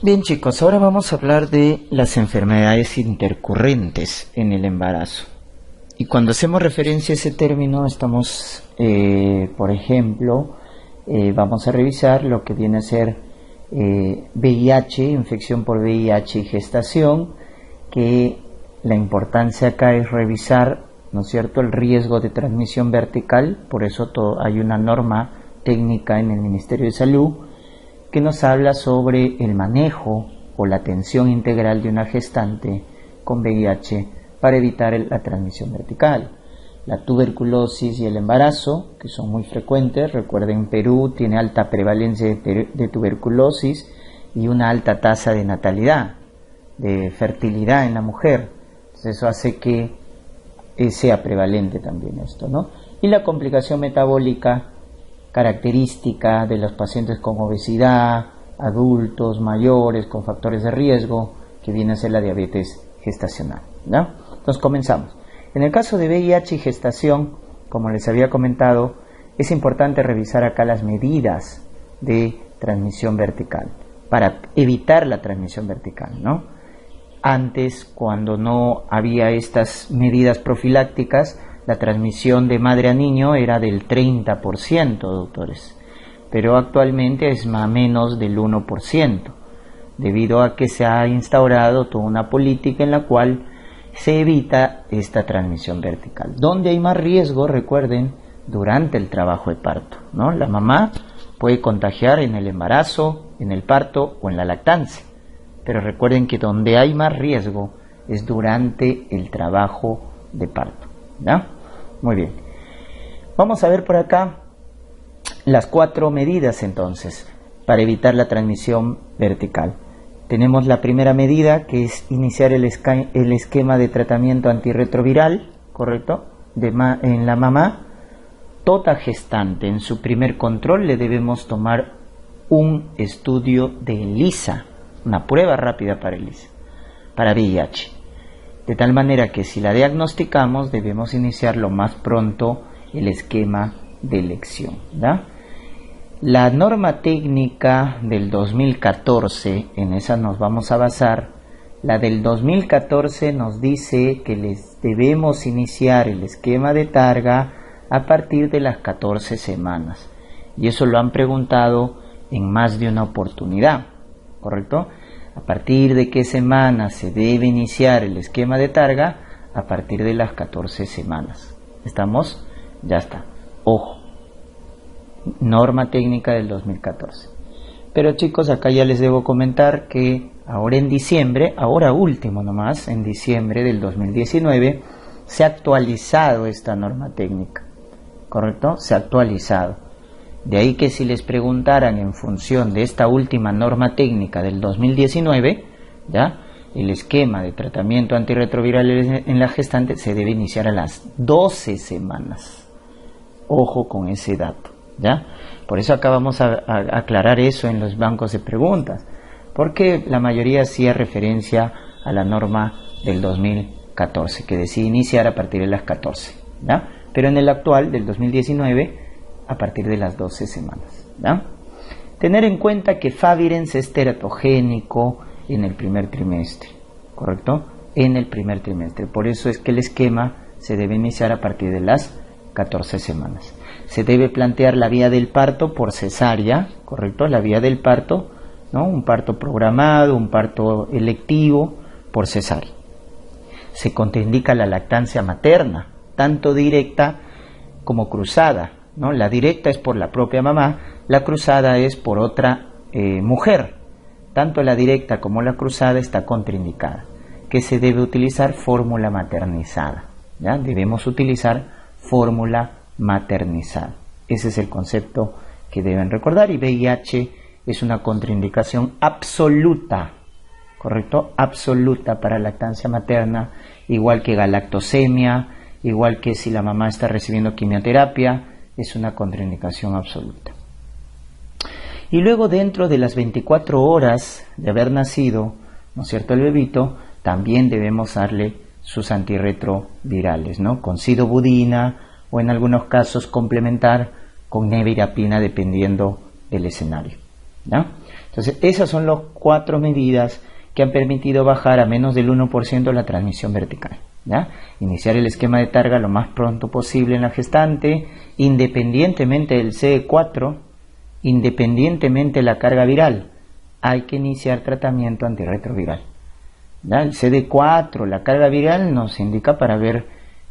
Bien chicos, ahora vamos a hablar de las enfermedades intercurrentes en el embarazo. Y cuando hacemos referencia a ese término estamos, por ejemplo, vamos a revisar lo que viene a ser VIH, infección por VIH y gestación, que la importancia acá es revisar, ¿no es cierto?, el riesgo de transmisión vertical. Por eso hay una norma técnica en el Ministerio de Salud que nos habla sobre el manejo o la atención integral de una gestante con VIH para evitar la transmisión vertical. La tuberculosis y el embarazo, que son muy frecuentes. Recuerden, Perú tiene alta prevalencia de tuberculosis y una alta tasa de natalidad, de fertilidad en la mujer. Entonces eso hace que sea prevalente también esto, ¿no? Y la complicación metabólica característica de los pacientes con obesidad, adultos, mayores, con factores de riesgo, que viene a ser la diabetes gestacional, ¿no? Entonces comenzamos. En el caso de VIH y gestación, como les había comentado, es importante revisar acá las medidas de transmisión vertical, para evitar la transmisión vertical, ¿no? Antes, cuando no había estas medidas profilácticas, la transmisión de madre a niño era del 30%, doctores, pero actualmente es más o menos del 1%, debido a que se ha instaurado toda una política en la cual se evita esta transmisión vertical. Donde hay más riesgo, recuerden, durante el trabajo de parto, ¿no? La mamá puede contagiar en el embarazo, en el parto o en la lactancia, pero recuerden que donde hay más riesgo es durante el trabajo de parto, ¿no? Muy bien. Vamos a ver por acá las 4 medidas entonces para evitar la transmisión vertical. Tenemos la primera medida, que es iniciar el esquema de tratamiento antirretroviral, ¿correcto? En la mamá. Toda gestante en su primer control le debemos tomar un estudio de ELISA, una prueba rápida para ELISA, para VIH. De tal manera que si la diagnosticamos debemos iniciar lo más pronto el esquema de elección, ¿ya? La norma técnica del 2014, en esa nos vamos a basar. La del 2014 nos dice que les debemos iniciar el esquema de Targa a partir de las 14 semanas. Y eso lo han preguntado en más de una oportunidad, ¿correcto? ¿A partir de qué semana se debe iniciar el esquema de Targa? A partir de las 14 semanas. ¿Estamos? Ya está. Ojo. Norma técnica del 2014. Pero chicos, acá ya les debo comentar que ahora en diciembre, ahora último nomás, en diciembre del 2019, se ha actualizado esta norma técnica. ¿Correcto? Se ha actualizado. De ahí que si les preguntaran en función de esta última norma técnica del 2019, ¿ya?, el esquema de tratamiento antirretroviral en la gestante se debe iniciar a las 12 semanas. Ojo con ese dato, ¿ya? Por eso acá vamos a aclarar eso en los bancos de preguntas, porque la mayoría hacía referencia a la norma del 2014, que decía iniciar a partir de las 14, ¿ya? Pero en el actual del 2019, a partir de las 12 semanas, ¿ya? Tener en cuenta que Favirenz es teratogénico en el primer trimestre, ¿correcto? En el primer trimestre. Por eso es que el esquema se debe iniciar a partir de las 14 semanas. Se debe plantear la vía del parto por cesárea, ¿correcto? La vía del parto, ¿no? Un parto programado, un parto electivo por cesárea. Se contraindica la lactancia materna, tanto directa como cruzada, ¿no? La directa es por la propia mamá, la cruzada es por otra mujer. Tanto la directa como la cruzada está contraindicada. ¿Qué se debe utilizar? Fórmula maternizada, ¿ya? Debemos utilizar fórmula maternizada. Ese es el concepto que deben recordar. Y VIH es una contraindicación absoluta, ¿correcto? Absoluta para lactancia materna, igual que galactosemia, igual que si la mamá está recibiendo quimioterapia, es una contraindicación absoluta. Y luego, dentro de las 24 horas de haber nacido, ¿no es cierto?, el bebito, también debemos darle sus antirretrovirales, ¿no? Con sidobudina o en algunos casos complementar con nevirapina dependiendo del escenario, ¿no? Entonces, esas son las 4 medidas que han permitido bajar a menos del 1% la transmisión vertical, ¿ya? Iniciar el esquema de Targa lo más pronto posible en la gestante, independientemente del CD4, independientemente de la carga viral. Hay que iniciar tratamiento antirretroviral, ¿ya? El CD4, la carga viral, nos indica para ver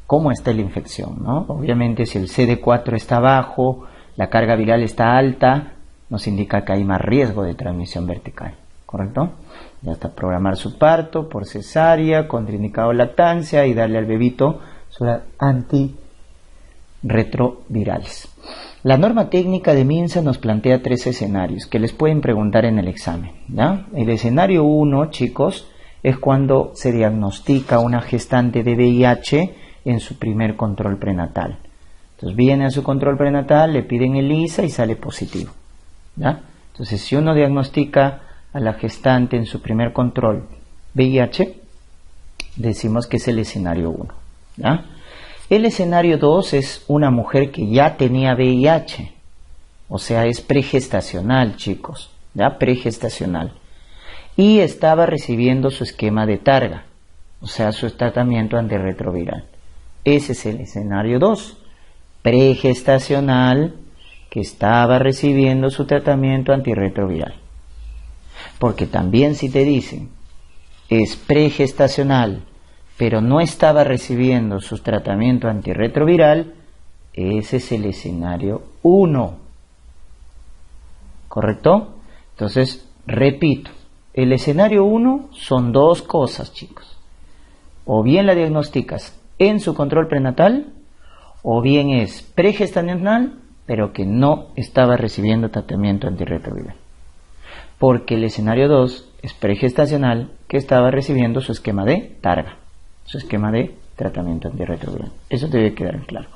cómo está la infección, ¿no? Obviamente, si el CD4 está bajo, la carga viral está alta, nos indica que hay más riesgo de transmisión vertical, ¿correcto? Ya está, programar su parto por cesárea, contraindicado lactancia y darle al bebito sus antirretrovirales. La norma técnica de MINSA nos plantea 3 escenarios que les pueden preguntar en el examen, ¿ya? El escenario 1, chicos, es cuando se diagnostica una gestante de VIH en su primer control prenatal. Entonces viene a su control prenatal, le piden el ELISA y sale positivo, ¿ya? Entonces, si uno diagnostica a la gestante en su primer control VIH, decimos que es el escenario 1, ¿ya? El escenario 2 es una mujer que ya tenía VIH, o sea, es pregestacional, chicos, ¿ya? Pregestacional. Y estaba recibiendo su esquema de Targa, o sea, su tratamiento antirretroviral. Ese es el escenario 2, pregestacional, que estaba recibiendo su tratamiento antirretroviral. Porque también si te dicen, es pregestacional, pero no estaba recibiendo su tratamiento antirretroviral, ese es el escenario 1. ¿Correcto? Entonces, repito, el escenario 1 son 2 cosas, chicos. O bien la diagnosticas en su control prenatal, o bien es pregestacional, pero que no estaba recibiendo tratamiento antirretroviral. Porque el escenario 2 es pregestacional, que estaba recibiendo su esquema de Targa, su esquema de tratamiento antirretroviral. Eso debe quedar claro.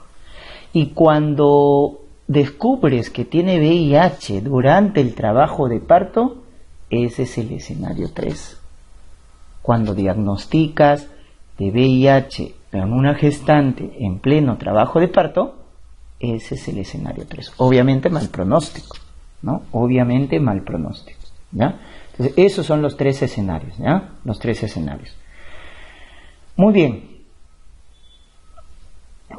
Y cuando descubres que tiene VIH durante el trabajo de parto, ese es el escenario 3. Cuando diagnosticas de VIH en una gestante en pleno trabajo de parto, ese es el escenario 3. Obviamente mal pronóstico, ¿no? Obviamente mal pronóstico, ¿ya? Entonces, esos son los 3 escenarios, ¿ya? Los 3 escenarios. Muy bien.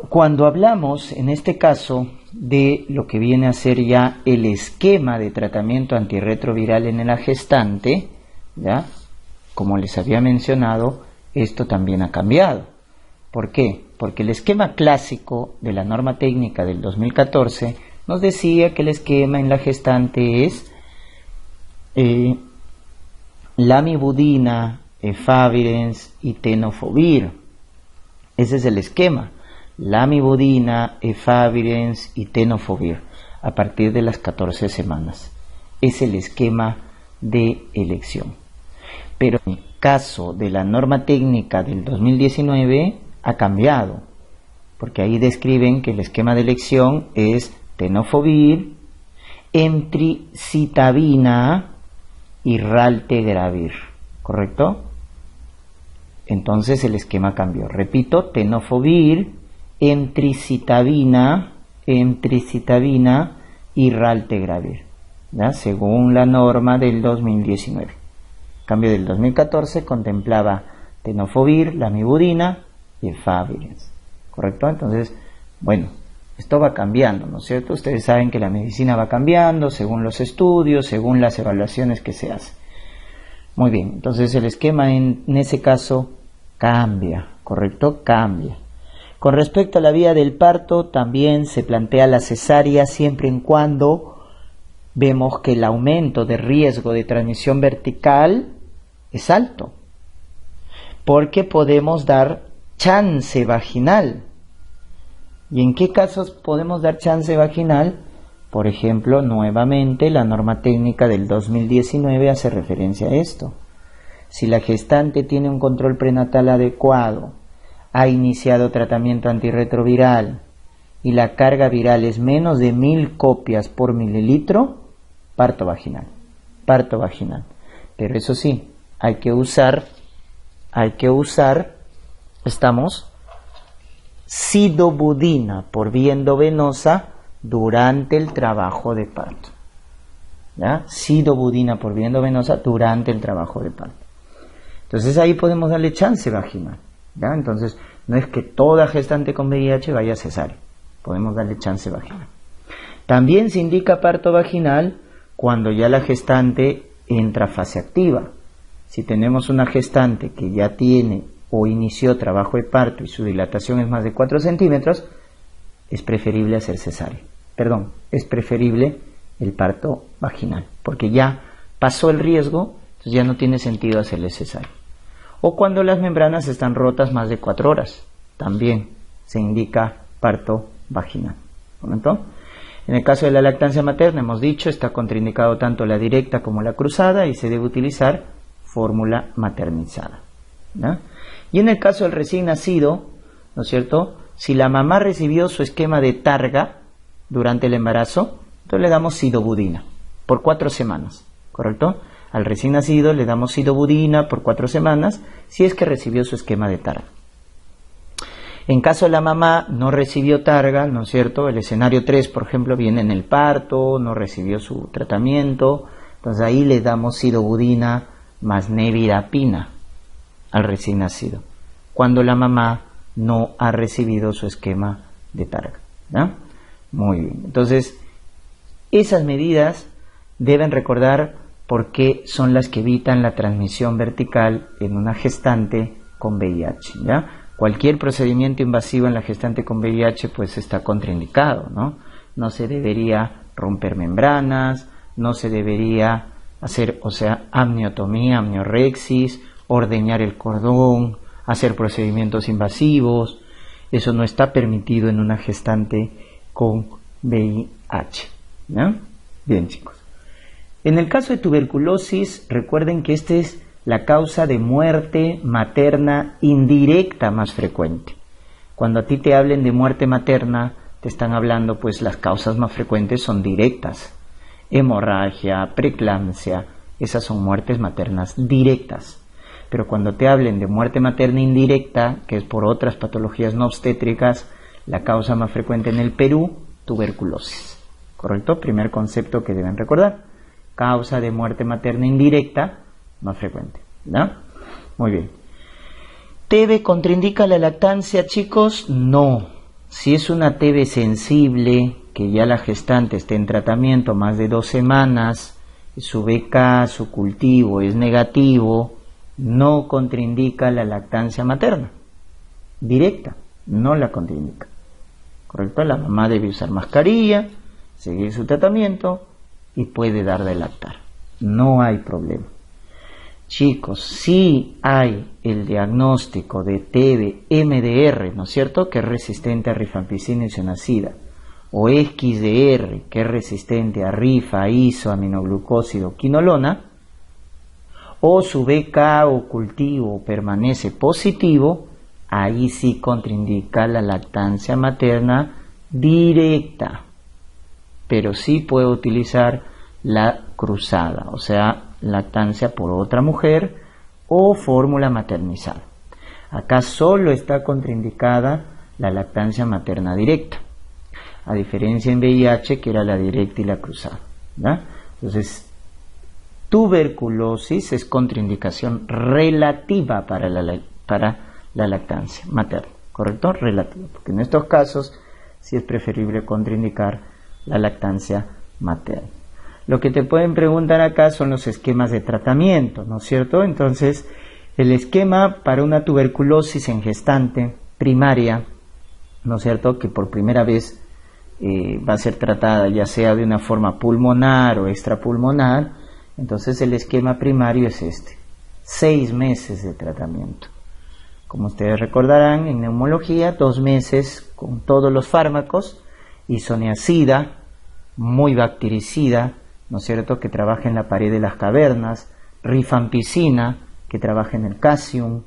Cuando hablamos, en este caso, de lo que viene a ser ya el esquema de tratamiento antirretroviral en la gestante, ¿ya? Como les había mencionado, esto también ha cambiado. ¿Por qué? Porque el esquema clásico de la norma técnica del 2014 nos decía que el esquema en la gestante es lamivudina, efavirenz y tenofovir. Ese es el esquema. Lamivudina, efavirenz y tenofovir a partir de las 14 semanas. Es el esquema de elección. Pero en el caso de la norma técnica del 2019 ha cambiado, porque ahí describen que el esquema de elección es tenofovir, emtricitabina y raltegravir, ¿correcto? Entonces el esquema cambió. Repito, tenofovir, emtricitabina y raltegravir, ¿ya? Según la norma del 2019. En cambio, del 2014 contemplaba tenofovir, lamivudina y efavirenz, ¿correcto? Entonces, bueno, esto va cambiando, ¿no es cierto? Ustedes saben que la medicina va cambiando según los estudios, según las evaluaciones que se hacen. Muy bien, entonces el esquema en ese caso cambia, ¿correcto? Cambia. Con respecto a la vía del parto, también se plantea la cesárea siempre y cuando vemos que el aumento de riesgo de transmisión vertical es alto, porque podemos dar chance vaginal. ¿Y en qué casos podemos dar chance vaginal? Por ejemplo, nuevamente la norma técnica del 2019 hace referencia a esto. Si la gestante tiene un control prenatal adecuado, ha iniciado tratamiento antirretroviral y la carga viral es menos de 1000 copias por mililitro, parto vaginal. Parto vaginal. Pero eso sí, hay que usar, sidobudina por vía endovenosa durante el trabajo de parto. ¿ya? Sidobudina por vía endovenosa durante el trabajo de parto. Entonces ahí podemos darle chance vaginal, ¿ya? Entonces no es que toda gestante con VIH vaya a cesárea, podemos darle chance vaginal. También se indica parto vaginal cuando ya la gestante entra a fase activa. Si tenemos una gestante que ya tiene o inició trabajo de parto y su dilatación es más de 4 centímetros, es preferible hacer cesárea. Perdón, es preferible el parto vaginal, porque ya pasó el riesgo, entonces ya no tiene sentido hacerle cesárea. O cuando las membranas están rotas más de 4 horas, también se indica parto vaginal. ¿Momento? En el caso de la lactancia materna, hemos dicho, está contraindicado tanto la directa como la cruzada y se debe utilizar fórmula maternizada, ¿no? Y en el caso del recién nacido, ¿no es cierto?, si la mamá recibió su esquema de targa durante el embarazo, entonces le damos sidobudina por 4 semanas, ¿correcto? Al recién nacido le damos sidobudina por 4 semanas si es que recibió su esquema de targa. En caso de la mamá no recibió targa, ¿no es cierto?, el escenario 3, por ejemplo, viene en el parto, no recibió su tratamiento, entonces ahí le damos sidobudina más nevirapina al recién nacido, cuando la mamá no ha recibido su esquema de targa, ¿no? Muy bien, entonces esas medidas deben recordar por qué son las que evitan la transmisión vertical en una gestante con VIH, ¿ya? Cualquier procedimiento invasivo en la gestante con VIH pues está contraindicado, ¿no? No se debería romper membranas, no se debería hacer, amniotomía, amniorexis, ordeñar el cordón, hacer procedimientos invasivos. Eso no está permitido en una gestante con VIH, ¿no? Bien, chicos. En el caso de tuberculosis, recuerden que esta es la causa de muerte materna indirecta más frecuente. Cuando a ti te hablen de muerte materna, te están hablando, pues las causas más frecuentes son directas. Hemorragia, preeclampsia, esas son muertes maternas directas. Pero cuando te hablen de muerte materna indirecta, que es por otras patologías no obstétricas, la causa más frecuente en el Perú, tuberculosis. ¿Correcto? Primer concepto que deben recordar. Causa de muerte materna indirecta más frecuente, ¿no? Muy bien. ¿TB contraindica la lactancia, chicos? No. Si es una TB sensible, que ya la gestante esté en tratamiento más de 2 semanas, su BK, su cultivo es negativo, no contraindica la lactancia materna. Directa, no la contraindica. ¿Correcto? La mamá debe usar mascarilla, seguir su tratamiento y puede dar de lactar. No hay problema. Chicos, si hay el diagnóstico de TB MDR, ¿no es cierto?, que es resistente a rifampicina y isoniazida, o XDR, que es resistente a rifa, isoaminoglucósido, quinolona, o su BK o cultivo permanece positivo, ahí sí contraindica la lactancia materna directa, pero sí puede utilizar la cruzada, o sea, lactancia por otra mujer o fórmula maternizada. Acá solo está contraindicada la lactancia materna directa, a diferencia en VIH que era la directa y la cruzada, ¿verdad? Entonces, tuberculosis es contraindicación relativa para la lactancia materna, ¿correcto? Relativa, porque en estos casos sí es preferible contraindicar la lactancia materna. Lo que te pueden preguntar acá son los esquemas de tratamiento, ¿no es cierto? Entonces, el esquema para una tuberculosis en gestante primaria, ¿no es cierto?, que por primera vez va a ser tratada ya sea de una forma pulmonar o extrapulmonar, entonces el esquema primario es este: 6 meses de tratamiento. Como ustedes recordarán, en neumología, 2 meses con todos los fármacos, isoniazida, muy bactericida, ¿no es cierto?, que trabaja en la pared de las cavernas, rifampicina, que trabaja en el calcium,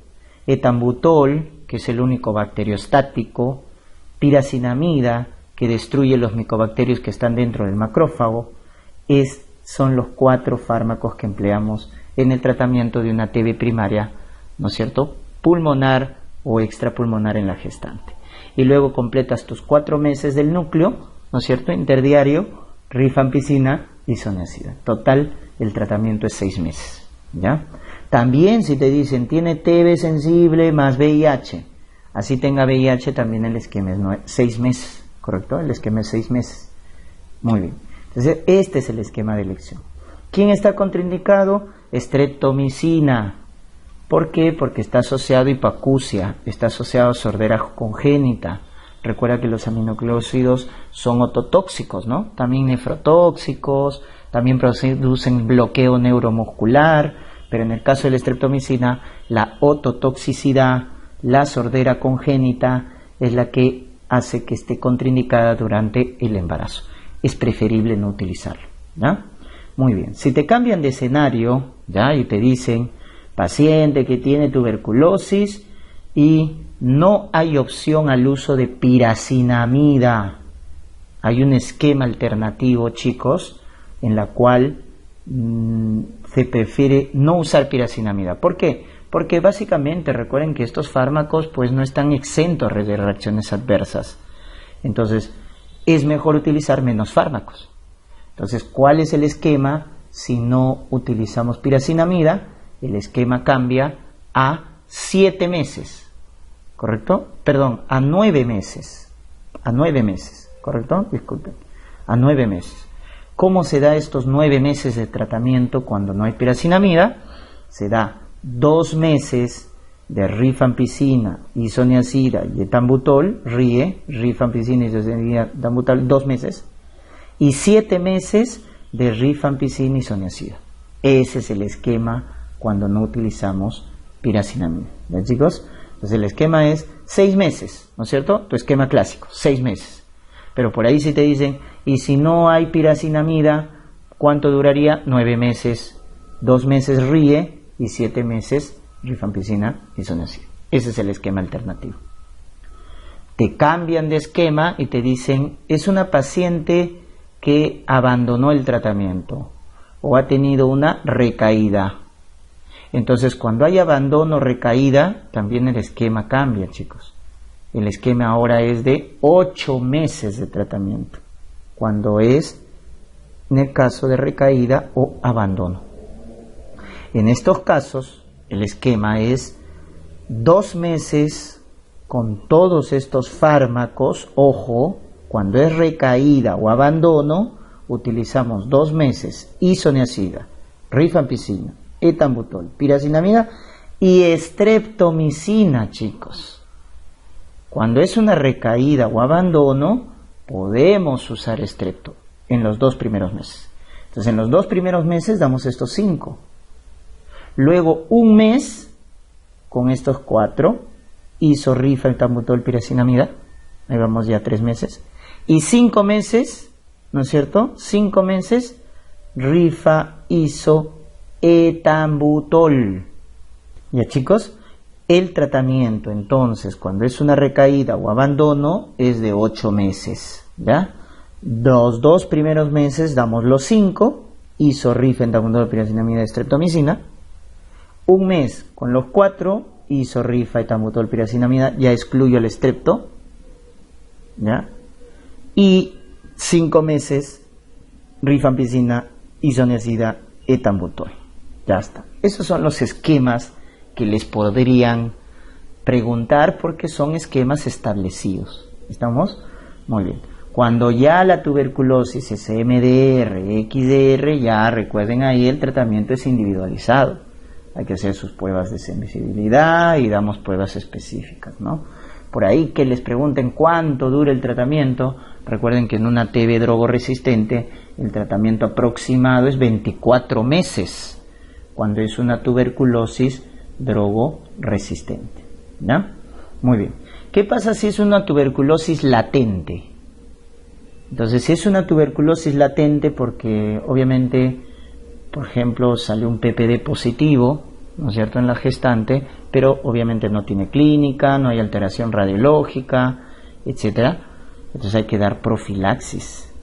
etambutol, que es el único bacteriostático, piracinamida, que destruye los micobacterios que están dentro del macrófago. Son los 4 fármacos que empleamos en el tratamiento de una TB primaria, ¿no es cierto?, pulmonar o extrapulmonar en la gestante. Y luego completas tus 4 meses del núcleo, ¿no es cierto?, interdiario, rifampicina isoniazida. Total, el tratamiento es 6 meses, ¿ya? También si te dicen, tiene TB sensible más VIH, así tenga VIH, también el esquema es 6 meses, ¿correcto? El esquema es 6 meses. Muy bien. Entonces, este es el esquema de elección. ¿Quién está contraindicado? Streptomicina. ¿Por qué? Porque está asociado a hipoacusia, está asociado a sordera congénita. Recuerda que los aminoglucósidos son ototóxicos, ¿no? También nefrotóxicos, también producen bloqueo neuromuscular, pero en el caso de la streptomicina, la ototoxicidad, la sordera congénita, es la que hace que esté contraindicada durante el embarazo. Es preferible no utilizarlo, ¿ya? Muy bien. Si te cambian de escenario, ¿ya? Y te dicen, paciente que tiene tuberculosis y no hay opción al uso de piracinamida. Hay un esquema alternativo, chicos, en la cual se prefiere no usar piracinamida. ¿Por qué? Porque básicamente recuerden que estos fármacos pues no están exentos de reacciones adversas. Entonces es mejor utilizar menos fármacos. Entonces, ¿cuál es el esquema si no utilizamos piracinamida? El esquema cambia a 7 meses, ¿correcto? Perdón, a 9 meses. A 9 meses, ¿correcto? Disculpen. A 9 meses. ¿Cómo se da estos 9 meses de tratamiento cuando no hay piracinamida? Se da 2 meses de rifampicina, isoniazida y etambutol, rifampicina, isoniazida, etambutol, 2 meses, y 7 meses de rifampicina, isoniazida. Ese es el esquema cuando no utilizamos piracinamida. ¿Ven, chicos? Entonces el esquema es 6 meses, ¿no es cierto? Tu esquema clásico, 6 meses. Pero por ahí si te dicen, y si no hay piracinamida, ¿cuánto duraría? 9 meses, 2 meses RIE y 7 meses rifampicina, isoniazida. Ese es el esquema alternativo. Te cambian de esquema y te dicen, es una paciente que abandonó el tratamiento o ha tenido una recaída. Entonces, cuando hay abandono o recaída, también el esquema cambia, chicos. El esquema ahora es de 8 meses de tratamiento, cuando es en el caso de recaída o abandono. En estos casos, el esquema es 2 meses con todos estos fármacos. Ojo, cuando es recaída o abandono, utilizamos 2 meses isoniazida, rifampicina, etambutol, piracinamida y streptomicina, chicos. Cuando es una recaída o abandono, podemos usar strepto en los 2 primeros meses. Entonces, en los 2 primeros meses damos estos 5. Luego, 1 mes con estos 4, iso, rifa, etambutol, piracinamida. Ahí vamos ya 3 meses. Y 5 meses, ¿no es cierto? 5 meses, rifa, iso, etambutol. Ya, chicos, el tratamiento entonces cuando es una recaída o abandono es de 8 meses, ¿ya? Los 2 primeros meses damos los 5, iso, rifa, etambutol, piracinamida, streptomicina. 1 mes con los 4, iso, rifa, etambutol, piracinamida, ya excluyo el strepto, ¿ya? Y 5 meses, rifampicina, isoniazida, etambutol. Ya está. Esos son los esquemas que les podrían preguntar porque son esquemas establecidos. ¿Estamos? Muy bien. Cuando ya la tuberculosis es MDR, XDR, ya recuerden ahí el tratamiento es individualizado. Hay que hacer sus pruebas de sensibilidad y damos pruebas específicas, ¿no? Por ahí que les pregunten cuánto dura el tratamiento. Recuerden que en una TB drogoresistente el tratamiento aproximado es 24 meses. Cuando es una tuberculosis drogoresistente, ¿ya? Muy bien. ¿Qué pasa si es una tuberculosis latente? Entonces, si es una tuberculosis latente porque obviamente, por ejemplo, sale un PPD positivo, ¿no es cierto?, en la gestante, pero obviamente no tiene clínica, no hay alteración radiológica, etcétera. Entonces hay que dar profilaxis,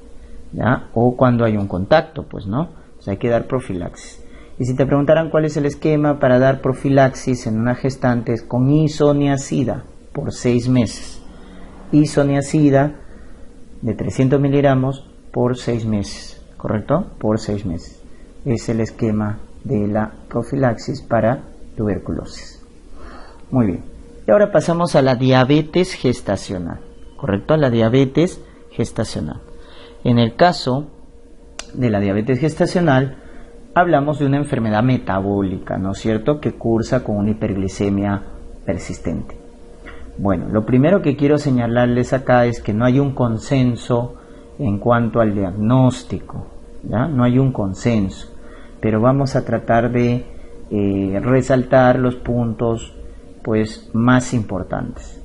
¿ya? O cuando hay un contacto, pues, ¿no? Entonces hay que dar profilaxis. Y si te preguntaran cuál es el esquema para dar profilaxis en una gestante, es con isoniazida por 6 meses. Isoniazida de 300 miligramos por 6 meses. ¿correcto? Por 6 meses. Es el esquema de la profilaxis para tuberculosis. Muy bien. Y ahora pasamos a la diabetes gestacional, ¿correcto? A la diabetes gestacional. En el caso de la diabetes gestacional, hablamos de una enfermedad metabólica, ¿no es cierto?, que cursa con una hiperglicemia persistente. Bueno, lo primero que quiero señalarles acá es que no hay un consenso en cuanto al diagnóstico, ¿ya? No hay un consenso, pero vamos a tratar de resaltar los puntos pues más importantes.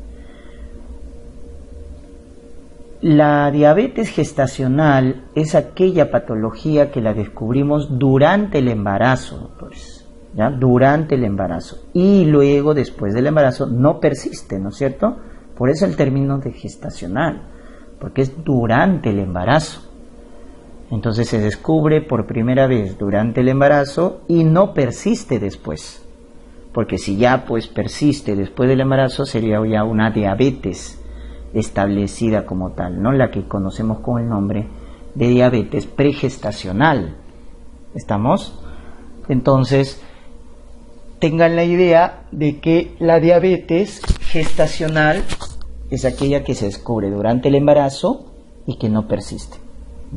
La diabetes gestacional es aquella patología que la descubrimos durante el embarazo, doctores, ¿ya? Durante el embarazo, y luego después del embarazo no persiste, ¿no es cierto? Por eso el término de gestacional, porque es durante el embarazo. Entonces se descubre por primera vez durante el embarazo y no persiste después, porque si ya pues persiste después del embarazo sería ya una diabetes establecida como tal, ¿no? La que conocemos con el nombre de diabetes pregestacional. ¿Estamos? Entonces, tengan la idea de que la diabetes gestacional es aquella que se descubre durante el embarazo y que no persiste,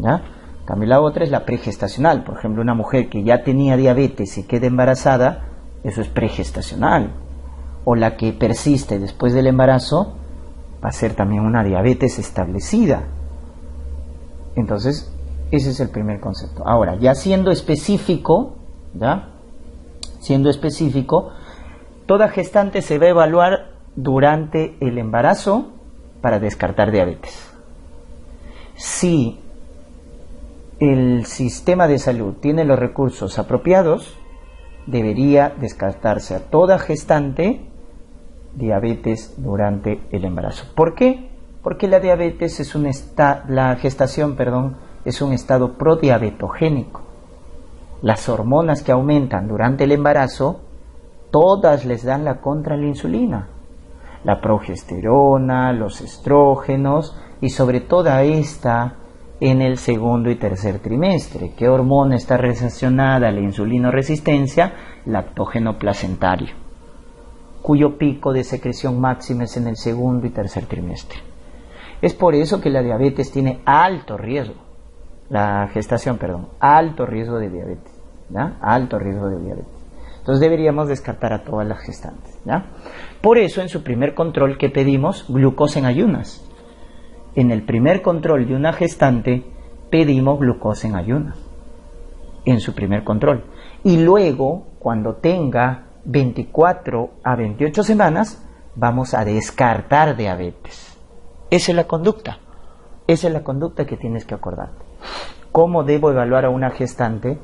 ¿ya? En cambio, la otra es la pregestacional. Por ejemplo, una mujer que ya tenía diabetes y queda embarazada, eso es pregestacional. O la que persiste después del embarazo va a ser también una diabetes establecida. Entonces, ese es el primer concepto. Ahora, ya siendo específico, ¿ya? Siendo específico, toda gestante se va a evaluar durante el embarazo para descartar diabetes. Si el sistema de salud tiene los recursos apropiados, debería descartarse a toda gestante diabetes durante el embarazo. ¿Por qué? Porque la diabetes es la gestación, es un estado prodiabetogénico. Las hormonas que aumentan durante el embarazo, todas les dan la contra la insulina. La progesterona, los estrógenos y sobre todo esta en el segundo y tercer trimestre. ¿Qué hormona está relacionada a la insulinoresistencia? Lactógeno placentario, cuyo pico de secreción máxima es en el segundo y tercer trimestre. Es por eso que la diabetes tiene alto riesgo, alto riesgo de diabetes, ¿ya? Alto riesgo de diabetes. Entonces deberíamos descartar a todas las gestantes, ¿ya? Por eso en su primer control que pedimos glucosa en ayunas. En el primer control de una gestante pedimos glucosa en ayunas, en su primer control. Y luego, cuando tenga 24 a 28 semanas, vamos a descartar diabetes. Esa es la conducta. Esa es la conducta que tienes que acordarte. ¿Cómo debo evaluar a una gestante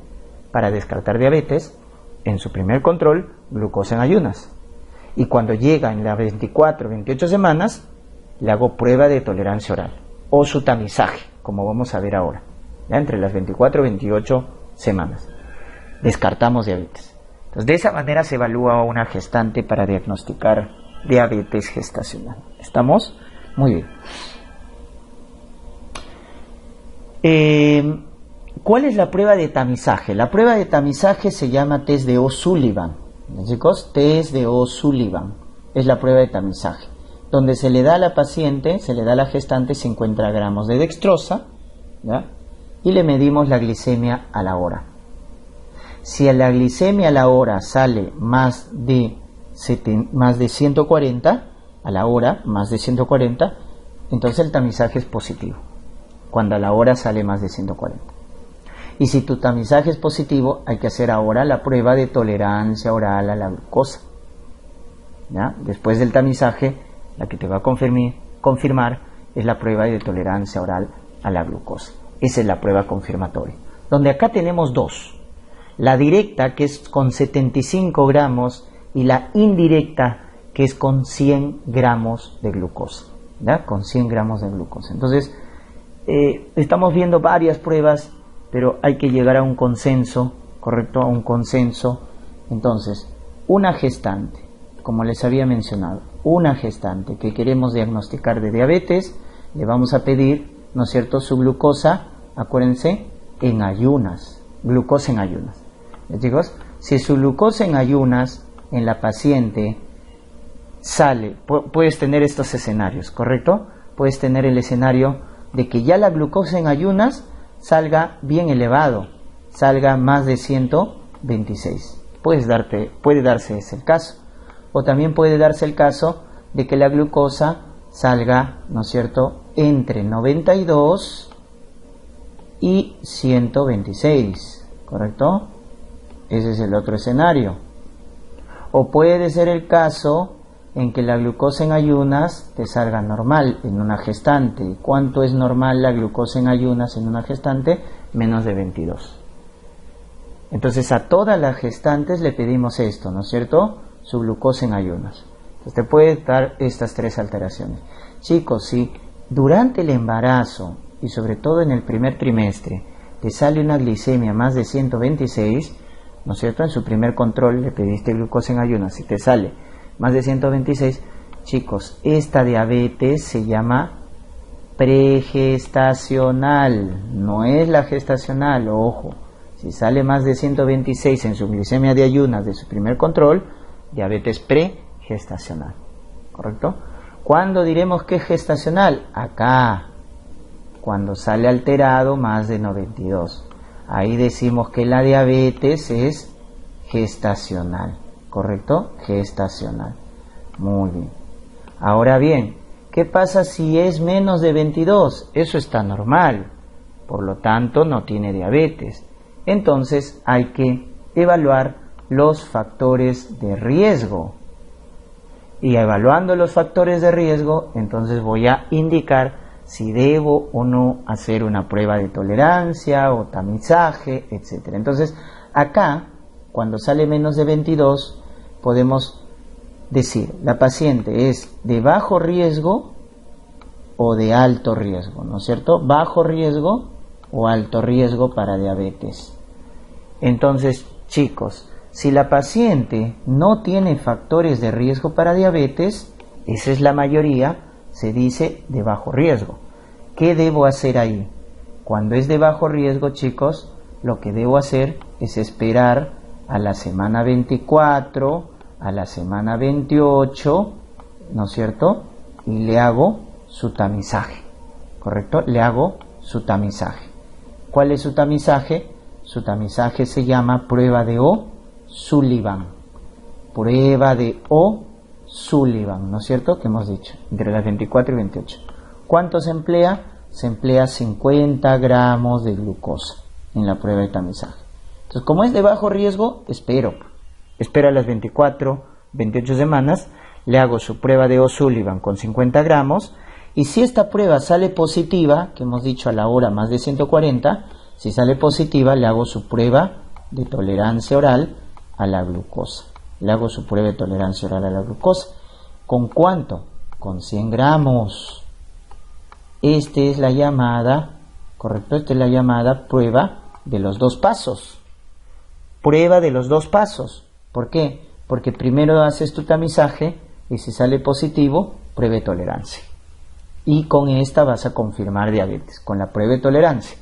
para descartar diabetes? En su primer control, glucosa en ayunas. Y cuando llega en las 24 o 28 semanas, le hago prueba de tolerancia oral o su tamizaje, como vamos a ver ahora, ¿ya? Entre las 24 y 28 semanas. Descartamos diabetes. Entonces, de esa manera se evalúa a una gestante para diagnosticar diabetes gestacional. ¿Estamos? Muy bien. ¿Cuál es la prueba de tamizaje? La prueba de tamizaje se llama test de O'Sullivan. Chicos, test de O'Sullivan es la prueba de tamizaje, donde se le da a la paciente, se le da a la gestante 50 gramos de dextrosa, ¿ya? Y le medimos la glicemia a la hora. Si la glicemia a la hora sale más de 140, a la hora más de 140, entonces el tamizaje es positivo, cuando a la hora sale más de 140. Y si tu tamizaje es positivo, hay que hacer ahora la prueba de tolerancia oral a la glucosa, ¿ya? Después del tamizaje, la que te va a confirmar es la prueba de tolerancia oral a la glucosa. Esa es la prueba confirmatoria, donde acá tenemos dos: la directa, que es con 75 gramos, y la indirecta, que es con 100 gramos de glucosa, ¿ya? Con 100 gramos de glucosa. Entonces, estamos viendo varias pruebas, pero hay que llegar a un consenso, ¿correcto? A un consenso. Entonces, una gestante, como les había mencionado, una gestante que queremos diagnosticar de diabetes, le vamos a pedir, ¿no es cierto?, su glucosa, acuérdense, en ayunas, glucosa en ayunas. Chicos, si su glucosa en ayunas en la paciente sale, puedes tener estos escenarios, ¿correcto? Puedes tener el escenario de que ya la glucosa en ayunas salga bien elevado, salga más de 126. Puede darse ese el caso. O también puede darse el caso de que la glucosa salga, ¿no es cierto?, entre 92 y 126, ¿correcto? Ese es el otro escenario. O puede ser el caso en que la glucosa en ayunas te salga normal en una gestante. ¿Cuánto es normal la glucosa en ayunas en una gestante? Menos de 22. Entonces a todas las gestantes le pedimos esto, ¿no es cierto?, su glucosa en ayunas. Entonces te puede dar estas tres alteraciones. Chicos, si durante el embarazo y sobre todo en el primer trimestre te sale una glicemia más de 126, ¿no es cierto?, en su primer control le pediste glucosa en ayunas, si te sale más de 126, chicos, esta diabetes se llama pregestacional, no es la gestacional, ojo. Si sale más de 126 en su glicemia de ayunas de su primer control, diabetes pregestacional, ¿correcto? ¿Cuándo diremos que es gestacional? Acá, cuando sale alterado más de 92. Ahí decimos que la diabetes es gestacional, ¿correcto? Gestacional. Muy bien. Ahora bien, ¿qué pasa si es menos de 22? Eso está normal, por lo tanto no tiene diabetes. Entonces hay que evaluar los factores de riesgo. Y evaluando los factores de riesgo, entonces voy a indicar si debo o no hacer una prueba de tolerancia o tamizaje, etc. Entonces, acá, cuando sale menos de 22, podemos decir, la paciente es de bajo riesgo o de alto riesgo, ¿no es cierto? Bajo riesgo o alto riesgo para diabetes. Entonces, chicos, si la paciente no tiene factores de riesgo para diabetes, esa es la mayoría, se dice de bajo riesgo. ¿Qué debo hacer ahí? Cuando es de bajo riesgo, chicos, lo que debo hacer es esperar a la semana 24, a la semana 28, ¿no es cierto? Y le hago su tamizaje, ¿correcto? Le hago su tamizaje. ¿Cuál es su tamizaje? Su tamizaje se llama prueba de O'Sullivan. Prueba de O'Sullivan, ¿no es cierto? Que hemos dicho, entre las 24 y 28. ¿Cuánto se emplea? Se emplea 50 gramos de glucosa en la prueba de tamizaje. Entonces, como es de bajo riesgo, espero a las 24, 28 semanas, le hago su prueba de O'Sullivan con 50 gramos, y si esta prueba sale positiva, que hemos dicho a la hora más de 140, si sale positiva, le hago su prueba de tolerancia oral a la glucosa. Le hago su prueba de tolerancia oral a la glucosa. ¿Con cuánto? Con 100 gramos. Esta es la llamada, correcto, esta es la llamada prueba de los dos pasos. Prueba de los dos pasos. ¿Por qué? Porque primero haces tu tamizaje y si sale positivo, prueba de tolerancia. Y con esta vas a confirmar diabetes, con la prueba de tolerancia,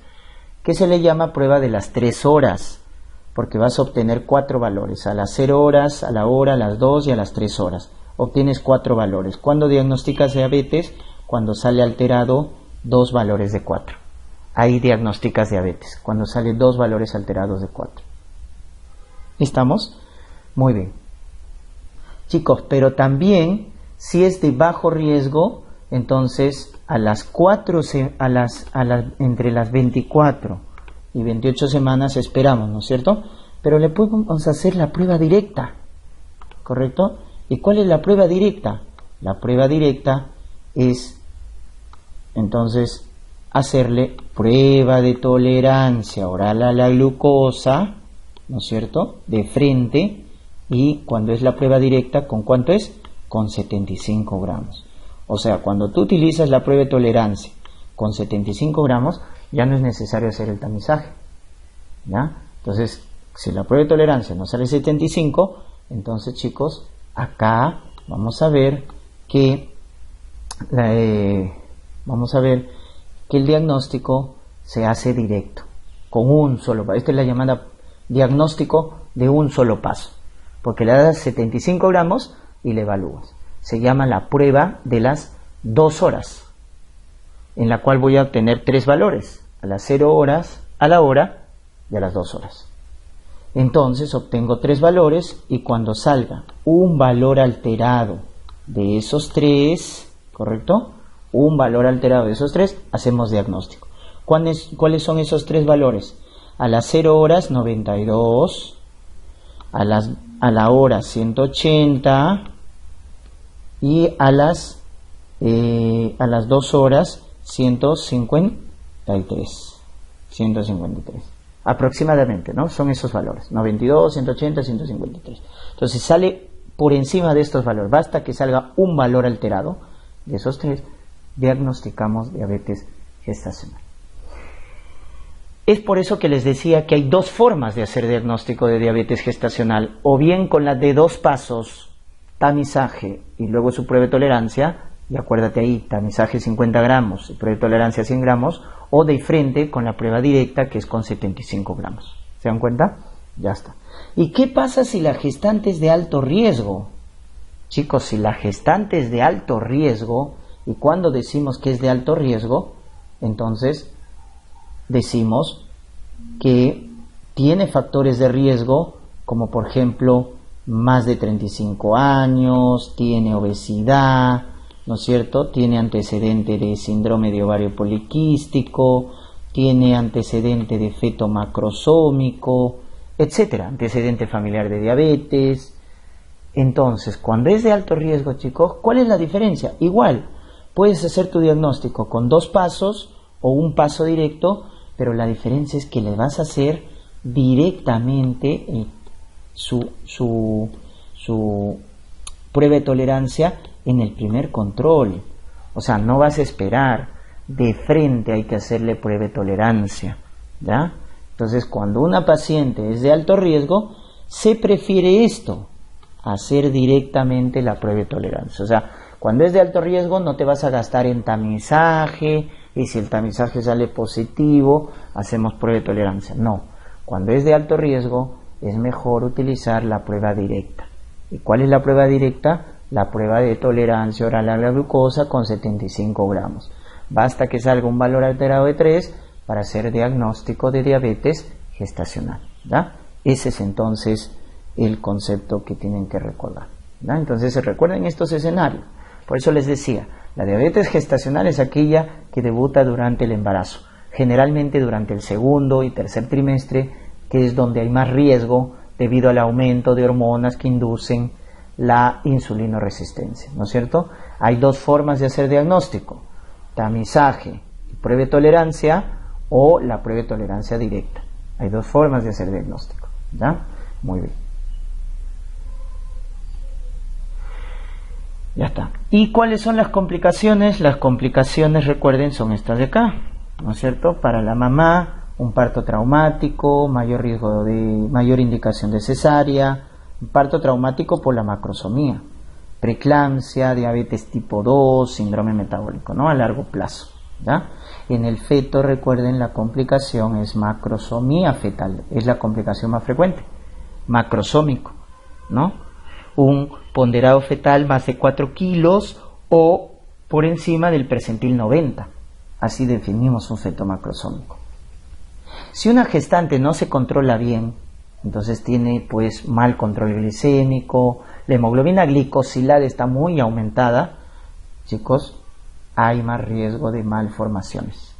que se le llama prueba de las 3 horas, porque vas a obtener 4 valores, a las 0 horas, a la hora, a las 2 y a las 3 horas. Obtienes 4 valores. ¿Cuándo diagnosticas diabetes? Cuando sale alterado 2 valores de 4. Ahí diagnosticas diabetes, cuando sale 2 valores alterados de 4. ¿Estamos? Muy bien. Chicos, pero también, si es de bajo riesgo, entonces a las 4, entre las 24 y 28 semanas esperamos, ¿no es cierto? Pero le podemos hacer la prueba directa, ¿correcto? ¿Y cuál es la prueba directa? La prueba directa es, entonces, hacerle prueba de tolerancia oral a la glucosa, ¿no es cierto?, de frente, y cuando es la prueba directa, ¿con cuánto es? Con 75 gramos. O sea, cuando tú utilizas la prueba de tolerancia con 75 gramos, ya no es necesario hacer el tamizaje, ¿ya? Entonces, si la prueba de tolerancia no sale 75, entonces, chicos, acá vamos a ver que el diagnóstico se hace directo. con un solo paso. Esta es la llamada diagnóstico de un solo paso, porque le das 75 gramos y le evalúas. Se llama la prueba de las 2 horas, en la cual voy a obtener 3 valores, a las 0 horas, a la hora y a las 2 horas. Entonces obtengo 3 valores y cuando salga un valor alterado de esos 3, ¿correcto? Un valor alterado de esos 3, hacemos diagnóstico. ¿Cuáles son esos 3 valores? A las 0 horas 92, a la hora 180 y a las 2 horas 153 aproximadamente, ¿no? Son esos valores, 92, 180, 153. Entonces sale por encima de estos valores, basta que salga un valor alterado de esos 3, diagnosticamos diabetes gestacional. Es por eso que les decía que hay 2 formas de hacer diagnóstico de diabetes gestacional, o bien con la de 2 pasos, tamizaje y luego su prueba de tolerancia, y acuérdate ahí, tamizaje 50 gramos y prueba de tolerancia 100 gramos, o de frente con la prueba directa que es con 75 gramos. ¿Se dan cuenta? Ya está. ¿Y qué pasa si la gestante es de alto riesgo? Chicos, si la gestante es de alto riesgo, y cuando decimos que es de alto riesgo, entonces decimos que tiene factores de riesgo, como por ejemplo más de 35 años, tiene obesidad, ¿no es cierto? Tiene antecedente de síndrome de ovario poliquístico, tiene antecedente de feto macrosómico, etcétera, antecedente familiar de diabetes. Entonces, cuando es de alto riesgo, chicos, ¿cuál es la diferencia? Igual, puedes hacer tu diagnóstico con 2 pasos o un paso directo, pero la diferencia es que le vas a hacer directamente su prueba de tolerancia en el primer control. O sea, no vas a esperar, de frente hay que hacerle prueba de tolerancia, ¿ya? Entonces, cuando una paciente es de alto riesgo, se prefiere esto, hacer directamente la prueba de tolerancia. O sea, cuando es de alto riesgo no te vas a gastar en tamizaje, y si el tamizaje sale positivo, hacemos prueba de tolerancia. No, cuando es de alto riesgo es mejor utilizar la prueba directa. ¿Y cuál es la prueba directa? La prueba de tolerancia oral a la glucosa con 75 gramos. Basta que salga un valor alterado de 3 para hacer diagnóstico de diabetes gestacional, ¿ya? Ese es entonces el concepto que tienen que recordar, ¿ya? Entonces se recuerden estos escenarios. Por eso les decía, la diabetes gestacional es aquella que debuta durante el embarazo, generalmente durante el segundo y tercer trimestre, que es donde hay más riesgo debido al aumento de hormonas que inducen la insulinoresistencia, ¿no es cierto? Hay 2 formas de hacer diagnóstico: tamizaje y prueba de tolerancia, o la prueba de tolerancia directa. Hay 2 formas de hacer diagnóstico, ¿ya? Muy bien. Ya está. ¿Y cuáles son las complicaciones? Las complicaciones, recuerden, son estas de acá, ¿no es cierto? Para la mamá, un parto traumático, mayor indicación de cesárea, un parto traumático por la macrosomía, preeclampsia, diabetes tipo 2, síndrome metabólico, ¿no? A largo plazo, ¿ya? En el feto, recuerden, la complicación es macrosomía fetal, es la complicación más frecuente, macrosómico, ¿no? Un ponderado fetal más de 4 kilos o por encima del percentil 90. Así definimos un feto macrosómico. Si una gestante no se controla bien, entonces tiene pues mal control glicémico, la hemoglobina glicosilada está muy aumentada, chicos, hay más riesgo de malformaciones.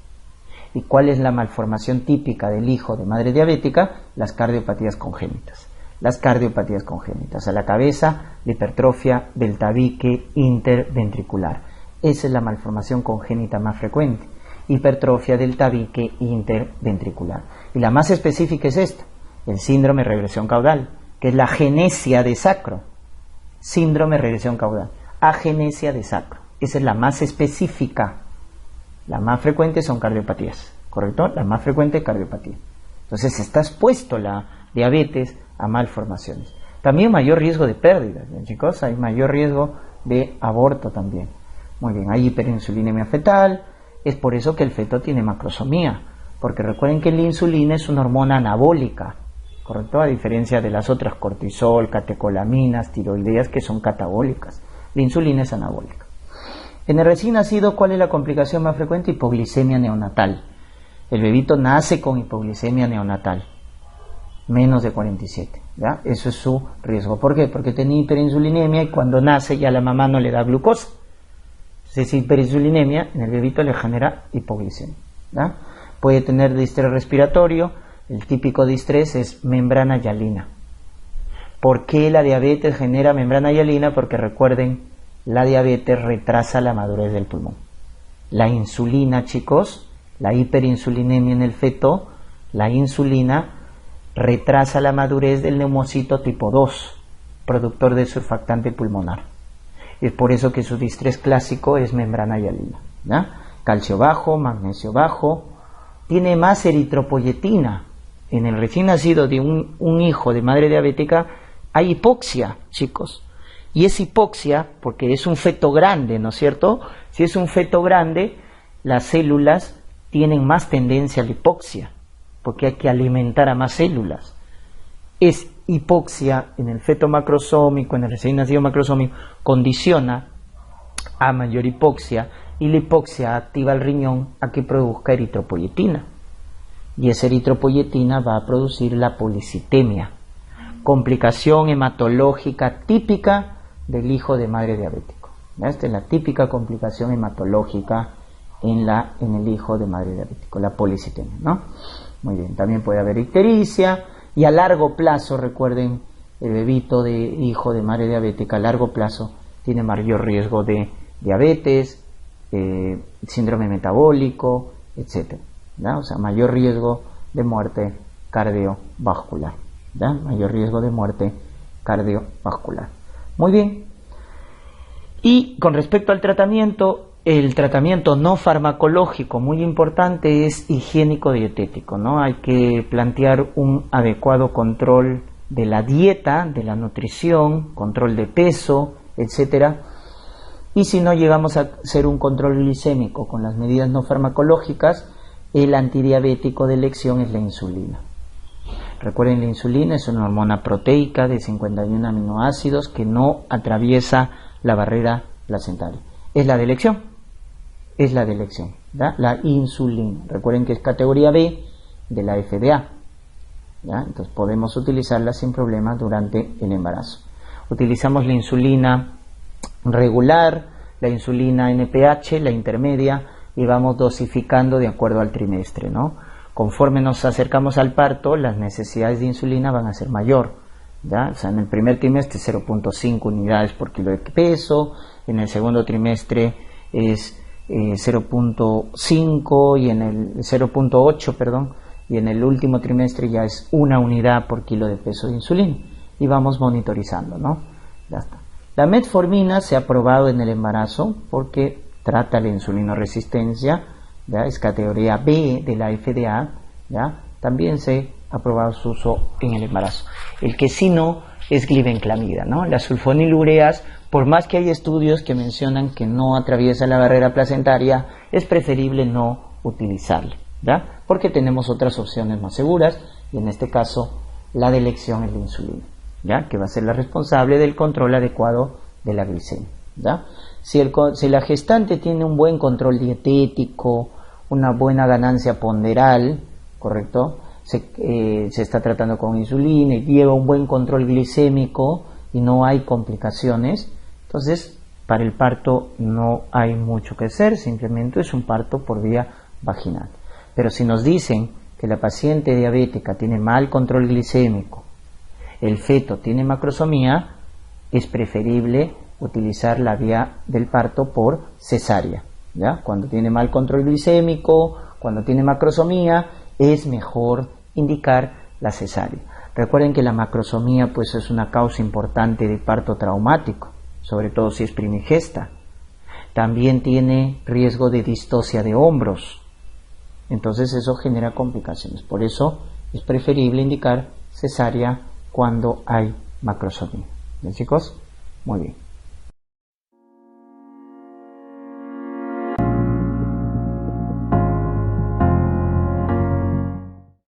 ¿Y cuál es la malformación típica del hijo de madre diabética? Las cardiopatías congénitas. Las cardiopatías congénitas. A la cabeza, la hipertrofia del tabique interventricular. Esa es la malformación congénita más frecuente. Hipertrofia del tabique interventricular. Y la más específica es esta, el síndrome de regresión caudal, que es la agenesia de sacro. Síndrome de regresión caudal. Agenesia de sacro. Esa es la más específica. La más frecuente son cardiopatías, ¿correcto? La más frecuente es cardiopatía. Entonces está expuesto la diabetes a malformaciones. También mayor riesgo de pérdidas, ¿bien, chicos? Hay mayor riesgo de aborto también. Muy bien, hay hiperinsulinemia fetal, es por eso que el feto tiene macrosomía, porque recuerden que la insulina es una hormona anabólica, ¿correcto? A diferencia de las otras, cortisol, catecolaminas, tiroideas, que son catabólicas. La insulina es anabólica. En el recién nacido, ¿cuál es la complicación más frecuente? Hipoglicemia neonatal. El bebito nace con hipoglicemia neonatal, menos de 47, ¿ya? Eso es su riesgo. ¿Por qué? Porque tiene hiperinsulinemia y cuando nace ya la mamá no le da glucosa. Entonces, hiperinsulinemia en el bebito le genera hipoglicemia, ¿ya? Puede tener distrés respiratorio. El típico distrés es membrana hialina. ¿Por qué la diabetes genera membrana hialina? Porque recuerden, la diabetes retrasa la madurez del pulmón. La insulina, chicos, la hiperinsulinemia en el feto, la insulina retrasa la madurez del neumocito tipo 2, productor de surfactante pulmonar. Es por eso que su distrés clásico es membrana hialina, ¿ya? Calcio bajo, magnesio bajo, tiene más eritropoyetina. En el recién nacido de un hijo de madre diabética hay hipoxia, chicos. Y es hipoxia porque es un feto grande, ¿no es cierto? Si es un feto grande, las células tienen más tendencia a la hipoxia, porque hay que alimentar a más células. Es hipoxia en el feto macrosómico, en el recién nacido macrosómico, condiciona a mayor hipoxia, y la hipoxia activa el riñón a que produzca eritropoyetina. Y esa eritropoyetina va a producir la policitemia, complicación hematológica típica del hijo de madre diabético. Esta es la típica complicación hematológica en el hijo de madre diabético, la policitemia, ¿no? Muy bien, también puede haber ictericia, y a largo plazo, recuerden, el bebito de hijo de madre diabética a largo plazo tiene mayor riesgo de diabetes, síndrome metabólico, etcétera, ¿ya? O sea, mayor riesgo de muerte cardiovascular, ¿ya? Mayor riesgo de muerte cardiovascular. Muy bien. Y con respecto al tratamiento, el tratamiento no farmacológico, muy importante, es higiénico-dietético, ¿no? Hay que plantear un adecuado control de la dieta, de la nutrición, control de peso, etcétera. Y si no llegamos a hacer un control glicémico con las medidas no farmacológicas, el antidiabético de elección es la insulina. Recuerden, la insulina es una hormona proteica de 51 aminoácidos que no atraviesa la barrera placentaria. Es la de elección. Es la de elección, ¿ya? La insulina. Recuerden que es categoría B de la FDA, ¿ya? Entonces podemos utilizarla sin problema durante el embarazo. Utilizamos la insulina regular, la insulina NPH, la intermedia, y vamos dosificando de acuerdo al trimestre, ¿no? Conforme nos acercamos al parto, las necesidades de insulina van a ser mayor, ¿ya? O sea, en el primer trimestre 0.5 unidades por kilo de peso, en el segundo trimestre es 0.5 y en el 0.8, perdón, y en el último trimestre ya es 1 unidad por kilo de peso de insulina, y vamos monitorizando, ¿no? Ya está. La metformina se ha probado en el embarazo porque trata la insulinoresistencia, ¿ya? Es categoría B de la FDA, ¿ya? También se ha probado su uso en el embarazo. El que sí no es glibenclamida, ¿no? Las sulfonilureas, por más que hay estudios que mencionan que no atraviesa la barrera placentaria, es preferible no utilizarla, ¿ya? Porque tenemos otras opciones más seguras, y en este caso la de elección es la insulina, ¿ya? Que va a ser la responsable del control adecuado de la glicemia, ¿ya? Si la gestante tiene un buen control dietético, una buena ganancia ponderal, ¿correcto? Se está tratando con insulina y lleva un buen control glicémico y no hay complicaciones, entonces para el parto no hay mucho que hacer, simplemente es un parto por vía vaginal. Pero si nos dicen que la paciente diabética tiene mal control glicémico, el feto tiene macrosomía, es preferible utilizar la vía del parto por cesárea, ¿ya? Cuando tiene mal control glicémico, cuando tiene macrosomía, es mejor indicar la cesárea. Recuerden que la macrosomía pues es una causa importante de parto traumático, sobre todo si es primigesta. También tiene riesgo de distocia de hombros, entonces eso genera complicaciones. Por eso es preferible indicar cesárea cuando hay macrosomía. ¿Bien, chicos? Muy bien.